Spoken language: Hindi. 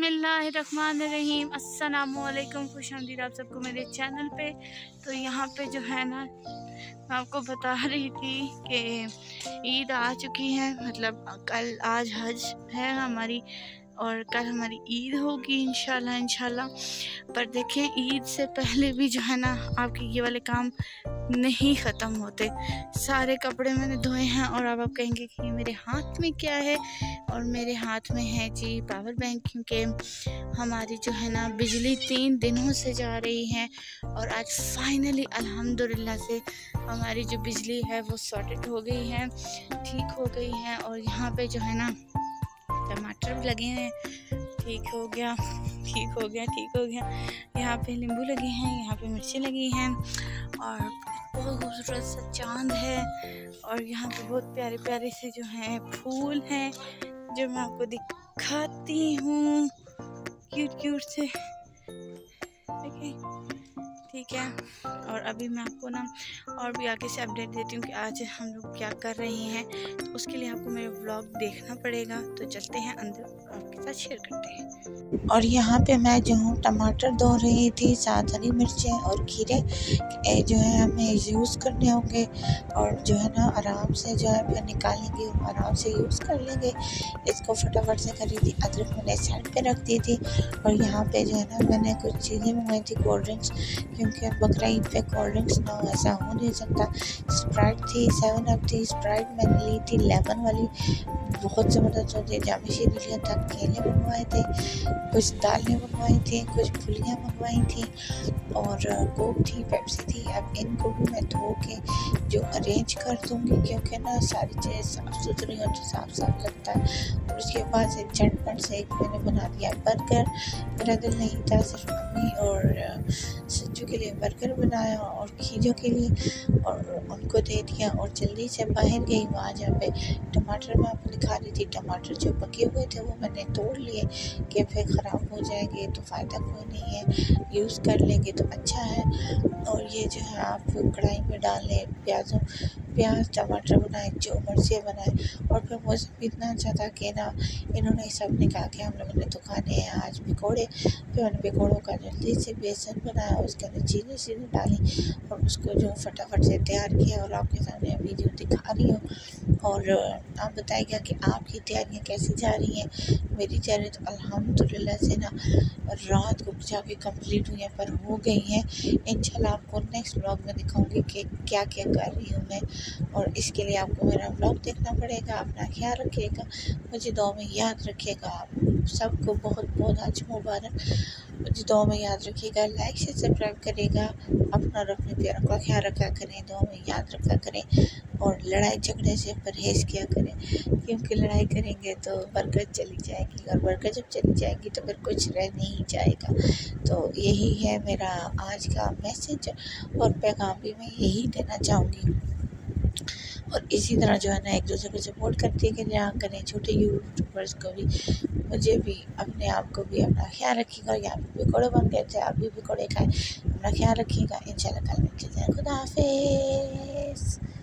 बिस्मिल्लाहिर्रहमानिर्रहीम। अस्सलामुअलैकुम, खुशामदीद आप सबको मेरे चैनल पे। तो यहाँ पे जो है ना, मैं आपको बता रही थी कि ईद आ चुकी है, मतलब कल आज हज है हमारी और कल हमारी ईद होगी इंशाल्लाह। पर देखें, ईद से पहले भी जो है ना आपके ये वाले काम नहीं ख़त्म होते। सारे कपड़े मैंने धोए हैं और अब आप कहेंगे कि ये मेरे हाथ में क्या है, और मेरे हाथ में है जी पावर बैंक, क्योंकि हमारी जो है ना बिजली 3 दिनों से जा रही है और आज फाइनली अल्हम्दुलिल्लाह से हमारी जो बिजली है वो सॉर्टेड हो गई है, ठीक हो गई है। और यहाँ पे जो है ना टमाटर भी लगे हैं, ठीक हो गया। यहाँ पे नींबू लगे हैं, यहाँ पे मिर्ची लगी हैं और बहुत खूबसूरत सा चांद है। और यहाँ पे बहुत प्यारे प्यारे से जो हैं फूल हैं जो मैं आपको दिखाती हूँ, क्यूट से। ठीक है, और अभी मैं आपको ना और भी आगे से अपडेट देती हूँ कि आज हम लोग क्या कर रहे हैं। तो उसके लिए आपको मेरा व्लॉग देखना पड़ेगा। तो चलते हैं अंदर, आपके साथ शेयर करते हैं। और यहाँ पे मैं जो हूँ टमाटर धो रही थी, साथ हरी मिर्चें और खीरे जो है हमें यूज़ करने होंगे। और जो है ना आराम से जो है फिर निकालेंगे, आराम से यूज़ कर लेंगे। इसको फटाफट से करी थी। अदरक मैंने साइड पे रख दी थी। और यहाँ पे जो है ना मैंने कुछ चीज़ें मंगवाई थी, कोल्ड ड्रिंक्स, क्योंकि बकरा ईद पे कोल्ड ड्रिंक्स ना हो ऐसा हो नहीं सकता। स्प्राइट थी, 7 अप थी, स्प्राइट मैंने ली थी लेमन वाली, बहुत ज़बरदस्त होती है। जामे शीरी लिया था, केले मंगवाए थे, कुछ दालें मंगवाई थी, कुछ फुलियाँ मंगवाई थी और कोक थी, पेप्सी थी। अब इनको भी मैं धो के जो अरेंज कर दूँगी, क्योंकि ना सारी चीज़ें साफ़ सुथरी हो तो साफ लगता है। और उसके बाद से झटपट से एक मैंने बना दिया बर्गर। मेरा दिल नहीं था, सिर्फ मम्मी और सज्जू के लिए बर्गर बनाया और खीरों के लिए, और उनको दे दिया और जल्दी से बाहर गई। वहाँ जहाँ पे टमाटर मैं आपको दिखा रही थी, टमाटर जो पके हुए थे वो मैंने तोड़ लिए कि फिर ख़राब हो जाएंगे तो फ़ायदा कोई नहीं है, यूज़ कर लेंगे तो अच्छा है। और ये जो है आप कढ़ाई में डालें, प्याज टमाटर बनाए, जो मर्ज़ी बनाए। और फिर मौसम इतना अच्छा था कि ना इन्होंने सब ने कहा कि हम लोगों ने तो खाने हैं आज पकौड़े। फिर मैंने पकौड़ों का जल्दी से बेसन बनाया, उसके अंदर चीनी डाली और उसको जो फटाफट से तैयार किया और आपके सामने वीडियो दिखा रही हूँ। और आप बताइएगा कि आपकी तैयारियाँ कैसी जा रही हैं। मेरी तैयारी तो अल्हम्दुलिल्लाह से ना रात को जाके कंप्लीट हुई है, पर हो गई हैं। इंशाल्लाह आपको नेक्स्ट व्लॉग में दिखाऊंगी कि क्या क्या कर रही हूँ मैं। और इसके लिए आपको मेरा व्लॉग देखना पड़ेगा। अपना ख्याल रखिएगा, मुझे दुआ में याद रखिएगा। आप सबको बहुत बहुत हज मुबारक। मुझे दुआ में याद रखिएगा, लाइक से सब्सक्राइब करेगा, अपना और अपने प्यारों का ख्याल रखा करें, दुआ में याद रखा करें। और लड़ाई झगड़े से परहेज़ किया करें, क्योंकि लड़ाई करेंगे तो बरकत चली जाएगी, और बरकत जब चली जाएगी तो फिर कुछ रह नहीं जाएगा। तो यही है मेरा आज का मैसेज और पैगाम भी मैं यही देना चाहूँगी। और इसी तरह जो है ना एक दूसरे को सपोर्ट करते करें, छोटे यूट्यूबर्स को भी, मुझे भी, अपने आप को भी। अपना ख्याल रखिएगा। यहाँ पे पकौड़े बन गए थे, आप भी पकौड़े खाएँ, अपना ख्याल रखिएगा। इंशाल्लाह कल मिलते हैं। खुदा हाफिज़।